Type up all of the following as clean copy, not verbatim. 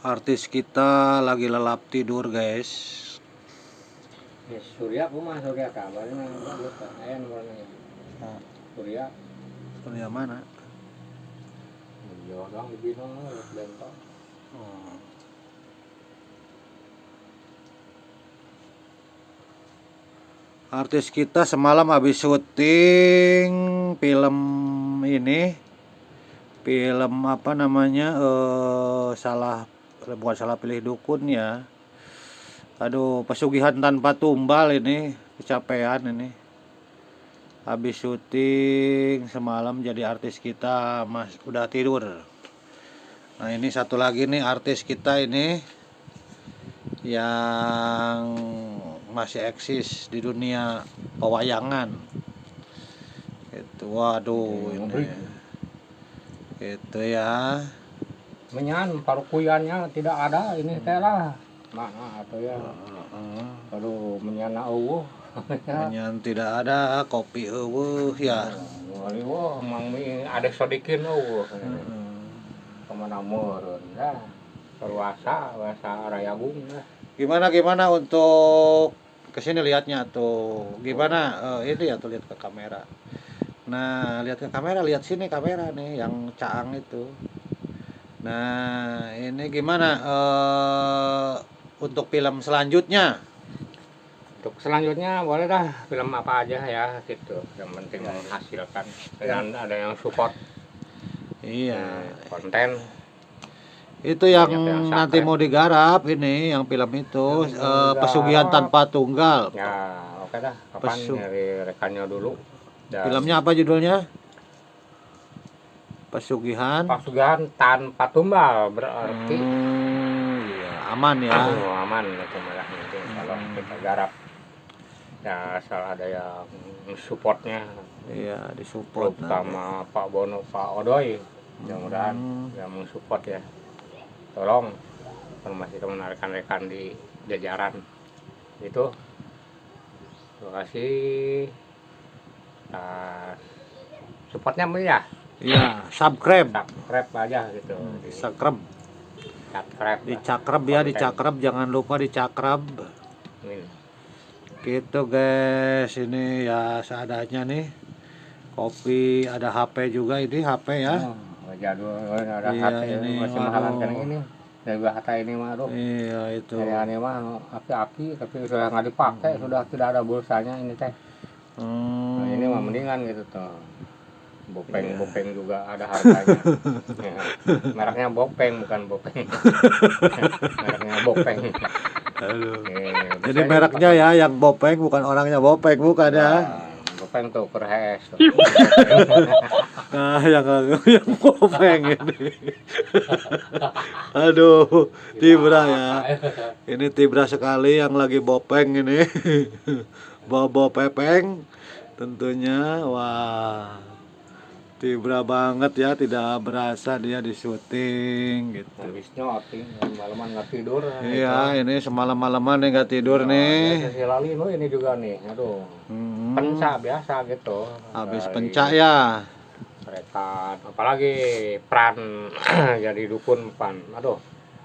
Artis kita lagi lelap tidur, guys. Ya, Surya Surya kabarnya bagus Pak. Ayan warnanya. Surya. Surya mana? Iya dong lebih dong bentol. Artis kita semalam habis syuting film ini. Film apa namanya? Bukan salah pilih dukun ya. Aduh, pesugihan tanpa tumbal ini, kecapean ini. Habis syuting semalam jadi artis kita udah tidur. Nah, ini satu lagi nih artis kita ini yang masih eksis di dunia pewayangan. Itu waduh ini. Itu ya. Menyan parukuyannya tidak ada ini teh lah. Mana atau ya. Aduh menyana eueuh. Menyan tidak ada, kopi eueuh ya. Wali wah mang mi ada sodikin eueuh. Kemana meureun dah. Perwasa Rayagung dah. Gimana untuk kesini lihatnya tuh. Gimana ini ya tuh lihat ke kamera. Nah, lihat ke kamera, lihat sini kamera nih yang caang itu. Nah, ini gimana untuk film selanjutnya? Untuk selanjutnya boleh dah film apa aja ya gitu. Yang penting menghasilkan dan ada yang support. Iya. Konten. Itu yang nanti mau digarap ini, yang film itu Pesugihan Tanpa Tunggal. Ya, oke dah. Kapan nyari rekannya dulu. Dan filmnya apa judulnya? Pesugihan Tanpa Tumbal berarti iya, aman ya. Aman itu malah nanti kalau kita garap. Ya asal ada yang supportnya. Iya, disupport terutama Pak Bono, Pak Odoy. Mudah-mudahan yang mensupport ya. Tolong informasi teman rekan-rekan di jajaran itu. Terima kasih. Supportnya ya. Iya, subscribe aja gitu. Subscribe. Dicakrab ya, dicakrab, jangan lupa dicakrab. Gitu guys, ini ya seadanya nih. Kopi, ada HP juga, ini HP ya. Jadul ada HP ini masih mahalan kan ini. Dari harta ini mah aduh. Iya itu. Ini mah aki-aki tapi sudah nggak dipakai, sudah tidak ada pulsanya ini teh. Nah, ini mah mendingan gitu tuh. Bopeng juga ada harganya. Ya. Mereknya Bopeng bukan Bopeng. Mereknya Bopeng. Aduh. Jadi mereknya ya yang Bopeng, bukan orangnya Bopeng, bukan ya. Bopeng tuh perhes. Nah, yang Bopeng ini. Aduh, Tibra ya. Ini Tibra sekali yang lagi Bopeng ini. Bobo Pepeng tentunya. Wah. Tibra banget ya, tidak berasa dia di syuting gitu. Habisnya outing, malaman nggak tidur. Iya, ini semalam-malaman nih nggak tidur nih. Si Lali ini juga nih, aduh. Penca biasa gitu. Habis penca ya. Rekan, apalagi peran jadi dukun pan, aduh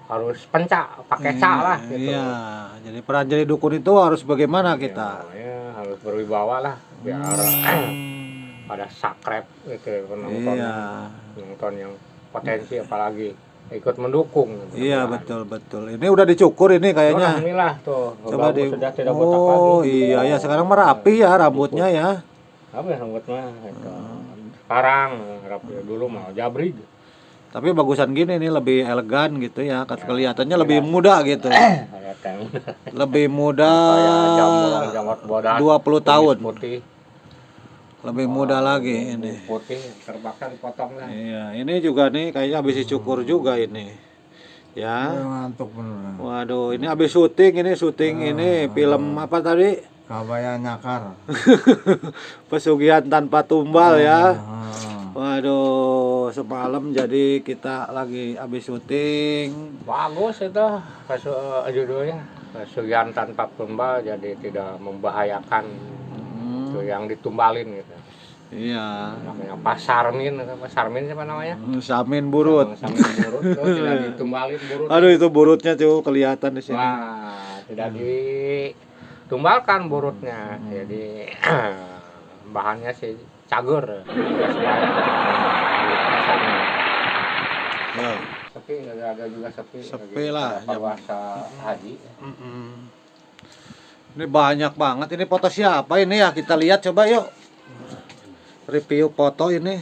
harus penca, pakai ca lah gitu. Iya, jadi peran jadi dukun itu harus bagaimana kita? Ya, harus berwibawa lah, biar pada subscribe gitu penonton, penonton yang potensi apalagi ikut mendukung. Iya betul. Ini udah dicukur ini kayaknya. Inilah tuh. Coba sudah tidak botak lagi. Iya ya, sekarang merapi ya rambutnya ya. Apa ya rambutnya? Sekarang rapi, dulu mah jabrig. Tapi bagusan gini nih, lebih elegan gitu ya. Kelihatannya lebih muda gitu. Lebih muda. 20 tahun. Lebih muda lagi ini. Putih terbakar dipotong lah. Iya, ini juga nih kayaknya habis dicukur juga ini. Ya. Ngantuk beneran. Waduh, ini habis syuting ini film apa tadi? Kabaya Nyakar. Pesugihan Tanpa Tumbal ya. Waduh, semalam jadi kita lagi habis syuting. Bagus itu judulnya. Pesugihan Tanpa Tumbal, jadi tidak membahayakan yang ditumbalin gitu. Iya. Namanya Pasarmin, Pasarmin siapa namanya? Samin burut. Samin burut tuh tidak ditumbalin burut. Aduh itu burutnya tuh kelihatan di sini. Wah, tidak ditumbalkan burutnya. Jadi bahannya sih cager. Ya. Sepi, ada juga sepi. Sepi lah. Puasa haji. Ini banyak banget. Ini foto siapa ini ya? Kita lihat coba yuk. Review foto ini.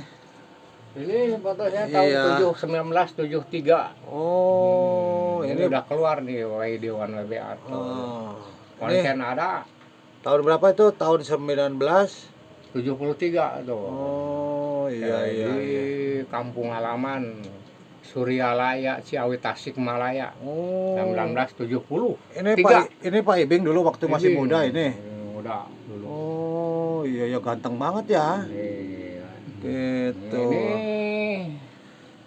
Ini fotonya tahun Iya. 1973. Oh, Ini udah keluar nih Dewan WBA. Oh. Konten Ini ada tahun berapa itu? Tahun 19. 73 tuh. Oh, iya iya. Di iya. kampung halaman Suryalaya, Ciawi Tasikmalaya. Oh. 1970. Ini Pak Ibing dulu waktu masih muda ini. Muda dulu. Oh, iya ya ganteng banget ya. Iya. Gitu. Ini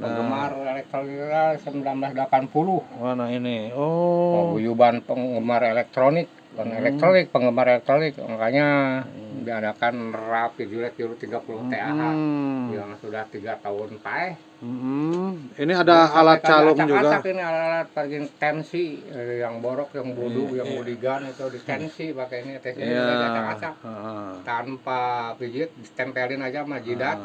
penggemar elektronik 1980. Mana ini? Oh. Paguyuban penggemar elektronik, penggemar elektronik, makanya diadakan Rapi Julet Euro 30 TAH yang sudah 3 tahun paeh. Ini ada alat calung juga. Ini alat tensi yang borok, yang bodoh, yang bodigan itu ditensi pakai ini tensi acak-acak. Tanpa pijit, ditempelin aja sama jidat.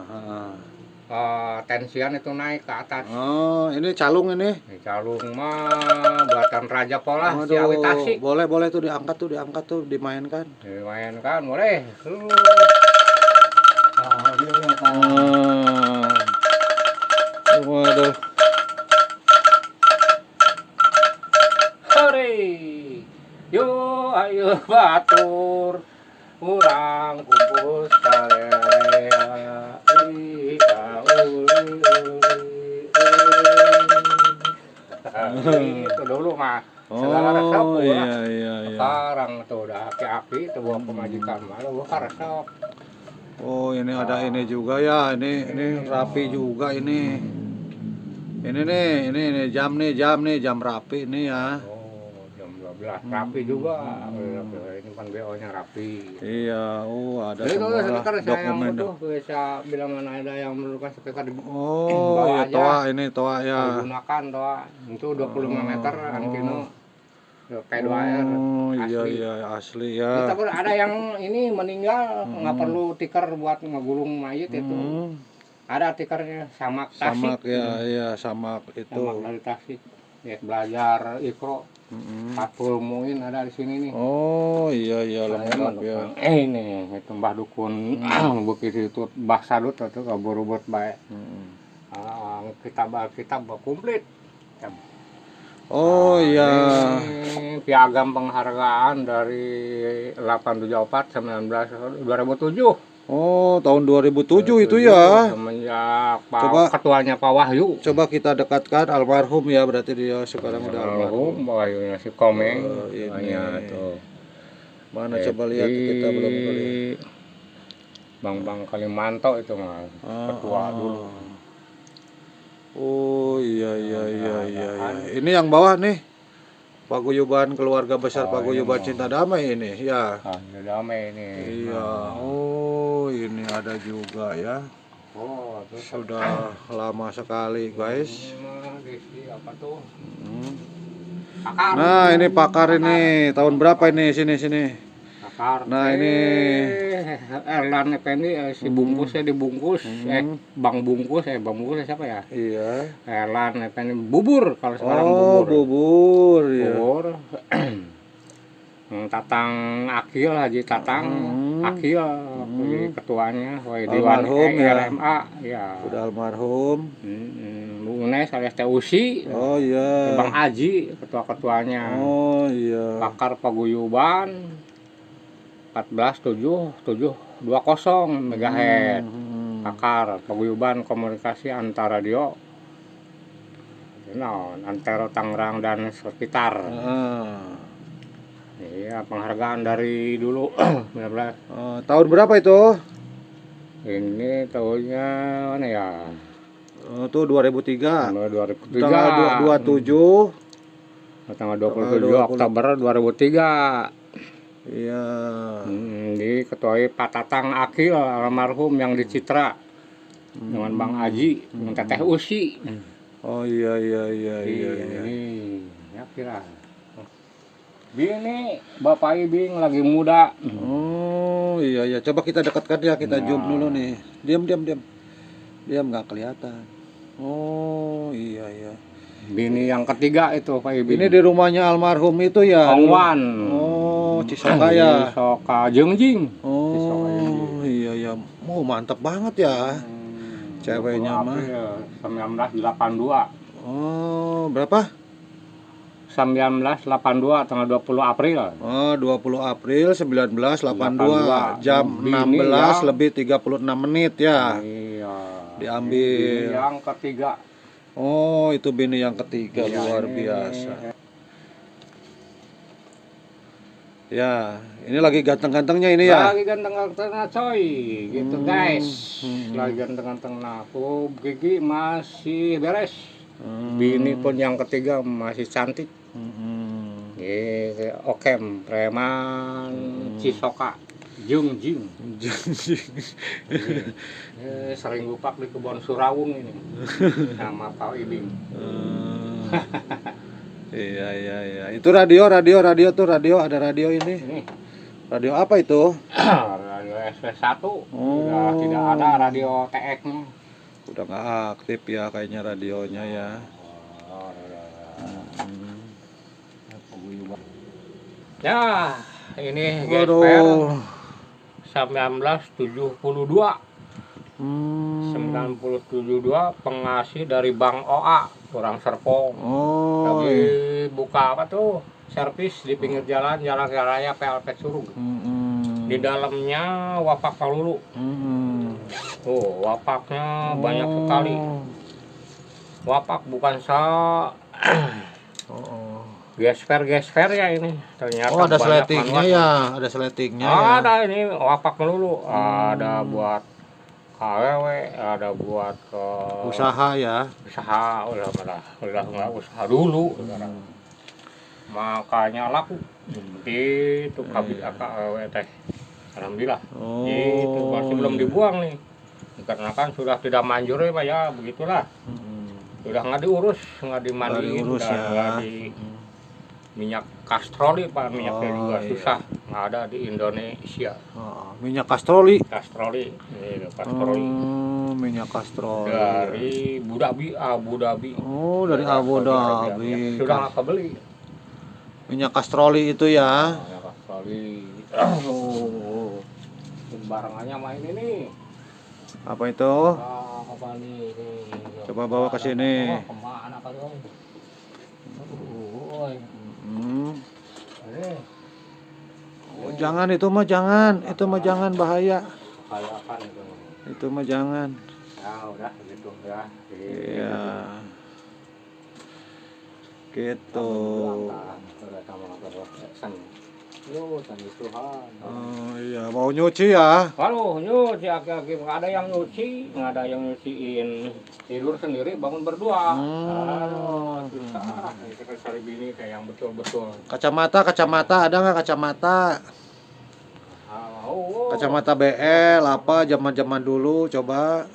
Tensian itu naik ke atas. Oh, ini calung ini. Calung mah buatan Raja Polah Ciawi Tasik. Boleh tuh diangkat tuh, dimainkan. Dimainkan boleh. Waduh. Hore. Yo ayo batur. Urang kumpul salea. Itu dulu mah segala resep iya. Sekarang tuh udah aki-aki tuh bawa pemajikan malah buka resep. Oh, ini ada ini juga ya. Ini rapi juga ini. Ini jam rapi ini ya. Oh, jam 12 rapi juga. Ini kan BO-nya rapi. Iya, ada Jadi semua kalau speaker saya yang dokumen. butuh bisa bilang mana ada yang memerlukan speaker di Oh, bawa ya aja. toa ya. Gunakan toa. Itu 25 meter Ankino P2R. Oh, asli. iya asli Kita ya. pun ada yang ini meninggal nggak perlu tikar buat ngegulung mayit itu. Ada tikernya samak Tasik. Samak ya, iya samak itu. Samak dari Tasik. Ya, belajar ikro. Patul Muin ada di sini nih. Oh, iya lengkap ya. Ini itu Mbah Dukun bukit itu Mbah Sadut itu kabur-bur bae. Kitab komplit. Oh iya. Ini piagam penghargaan dari 874 2007. Oh, tahun 2007 itu ya. Semenjak Coba- ketuanya Pak Wahyu. Coba kita dekatkan almarhum ya, berarti dia sekarang udah almarhum. Pak Wahyunya si Komeng. Oh, ini. Banyak tuh. Mana coba lihat kita belum lihat. Bang Kalimanto itu mah ketua dulu. Oh iya. Ini yang bawah nih. Paguyuban keluarga besar Paguyuban Cinta Damai ini ya. Cinta Damai ini. Iya. Oh, ini ada juga ya. Oh, terus Sudah lama sekali, guys. Ini apa tuh? Nah, ini pakar ini. Tahun berapa ini? Sini. Pakar. Nah, ini Erlan Effendi si bungkusnya dibungkus. Bang Bungkus siapa ya? iya. Erlan Effendi bubur kalau sekarang bubur ya. Bubur. Tatang Akil Haji Tatang Akil jadi ketuanya Dewan LMA ya. Udah almarhum. Bu Unes alias TUC. Oh iya. Bang Aji ketua-ketuanya. Oh iya. Pakar Paguyuban 14720 MHz. Pakar Paguyuban Komunikasi Antara Radio. Antero Tangerang dan sekitar. Iya, penghargaan dari dulu 19. Tahun berapa itu? Ini tahunnya mana ya? Itu 2003. 2003. Tanggal 27. Tanggal 27 Oktober 2003. Iya. Di ketuai Pak Tatang Akil almarhum yang di Citra dengan Bang Aji, dengan Teteh Usi. Oh iya iya iya iya iya. Ini ya kira. Bini Bapak Ibing lagi muda. Oh iya iya, coba kita dekatkan ya, kita Nah. zoom dulu nih. Diam diam diam. Diam, nggak kelihatan. Oh iya iya. Bini yang ketiga itu Pak Ibing. Ini di rumahnya almarhum itu ya. Ong dulu? Wan. Oh, Cisoka ya. Cisoka Jengjing. Oh iya iya. Oh mantap banget ya. Ceweknya mah. 1982. Oh berapa? 1982 tanggal 20 April. Oh 20 April 1982 jam Bini 16 yang- lebih 36 menit ya. Iya. Diambil. Bini yang ketiga. Oh itu bini yang ketiga, Iya, luar ini- biasa. Ya ini lagi ganteng-gantengnya ini ya. Lagi ganteng-gantengnya coy, gitu guys. Lagi ganteng-gantengnya. Aku gigi masih beres. Bini pun yang ketiga masih cantik. Okem, preman, Cisoka, Jengjing. Sering gupak di kebun Surawung ini. Sama Pak Ibing. Iya iya iya. Itu radio tuh, radio ada radio ini. Ini Radio apa itu? radio SP1. Sudah tidak ada radio TX-nya. Udah nggak aktif ya kayaknya radionya ya. Ya, ini Waduh. GSPR 1972. 1972 pengasih dari Bang OA, orang Serpong. Oh. Lagi buka apa tuh? Servis di pinggir jalan raya PLP Surug. Di dalamnya wapak Palulu. Tuh, wapaknya banyak sekali. Wapak bukan gesper ya ini. Ternyata Oh ada banyak sletingnya manual. ya, ada sletingnya ya. Ada ini wapak melulu. Ada buat KWW, ada buat Usaha ya. usaha. Udah nggak usaha dulu sekarang. Makanya laku. Itu KWW teh. Alhamdulillah. Oh. Itu masih belum dibuang nih. Dikarenakan sudah tidak manjur ya Pak, ya begitulah. Sudah nggak diurus, nggak dimandiin, diurus dan ya. nggak di minyak kastroli Pak, minyaknya Oh, juga iya. susah, nggak ada di Indonesia. Minyak kastroli. Kastroli, ini kastroli Minyak kastroli. dari Abu Dhabi. Oh dari Abu Dhabi. Sudah nggak kebeli. Minyak kastroli itu ya. Minyak kastroli. Barangannya main ini. Apa itu? Apa nih? Coba bawa ke sini. Kemana Pak? Oh, jangan itu mah jangan bahaya. Kayak apa itu? Itu mah jangan. Ya udah gitu ya. Iya. Gitu. Oh iya, mau nyuci ya? Kalau nyuci aki-aki nggak ada yang nyuci, nggak ada yang nyuciin, tidur sendiri bangun berdua. Susah. Itu kan cari bini kayak yang betul-betul. Kacamata ada nggak kacamata? Oh. Kacamata BL apa zaman-zaman dulu coba.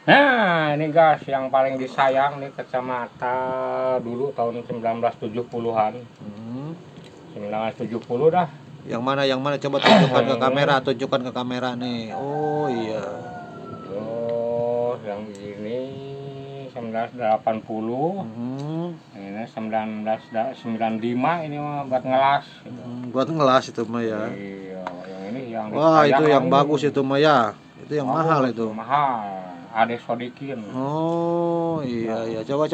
Nah, ini guys yang paling disayang nih kacamata dulu tahun 1970-an. 1970 dah. Yang mana coba tunjukkan ke kamera nih. Oh iya. Terus yang ini 1980. Ini 1995 ini mah buat ngelas. Buat ngelas itu mah ya. Iya, yang ini yang Wah, itu yang ini. bagus itu mah ya. Itu yang mahal itu. Mahal. Ade Sodikin. Oh, iya. Coba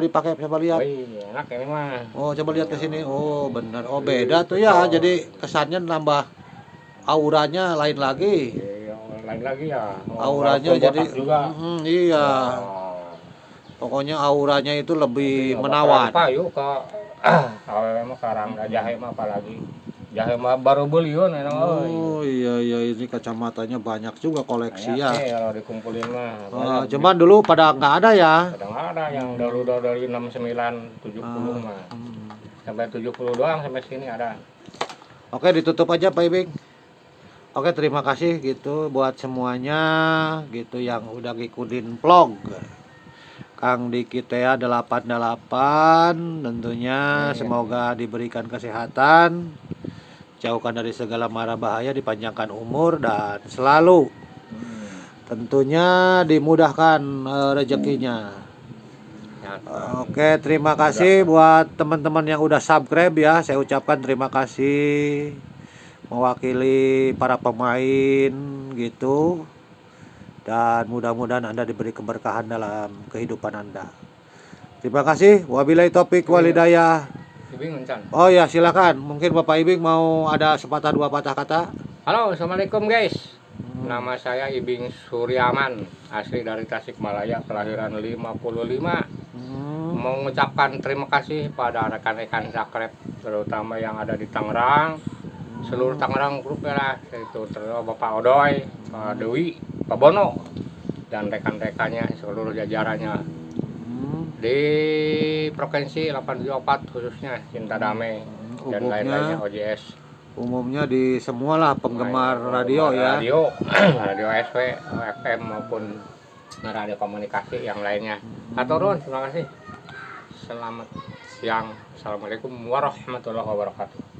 dipakai, coba lihat. Oh, iya, enak ini mah. Oh, coba lihat ke sini. Oh, benar. Oh, beda tuh ya. Jadi kesannya nambah auranya lain lagi. Iya, lain lagi ya. Auranya walaupun jadi botak juga. iya. Oh. Pokoknya auranya itu lebih menawan. Apa yuk ke AWW mah sekarang nggak jahe mah apalagi. Jahe mah baru beliun enak euy. Oh iya ini kacamatanya banyak juga koleksi ya. Kalau dikumpulin mah. Cuman dulu pada nggak ada ya. Kadang ada yang dari 69 70 mah. Sampai 70 doang sampai sini ada. Oke, ditutup aja Pak Ibing. Oke, terima kasih gitu buat semuanya gitu yang udah ngikutin vlog Kang Dikitea 88. Tentunya semoga diberikan kesehatan, jauhkan dari segala mara bahaya, dipanjangkan umur dan selalu tentunya dimudahkan rezekinya. Oke, terima kasih buat teman-teman yang udah subscribe ya. Saya ucapkan terima kasih mewakili para pemain gitu. Dan mudah-mudahan Anda diberi keberkahan dalam kehidupan Anda. Terima kasih. Wabillahi taufik walhidayah. Ibing encan. Oh ya, silakan. Mungkin Bapak Ibing mau ada sepatah dua patah kata. Halo, assalamualaikum guys. Nama saya Ibing Suryaman, asli dari Tasikmalaya, kelahiran 55. Mau mengucapkan terima kasih pada rekan-rekan Zakrep, terutama yang ada di Tangerang, seluruh Tangerang grup ya lah, itu terutama Bapak Odoy, Pak Dewi, Pak Bono, dan rekan-rekannya seluruh jajarannya di Provinsi 874 khususnya Cinta Damai dan lain-lainnya OJS. Umumnya di semualah penggemar radio ya. Radio SW, FM maupun radio komunikasi yang lainnya. Aturun, terima kasih. Selamat siang. Assalamualaikum warahmatullahi wabarakatuh.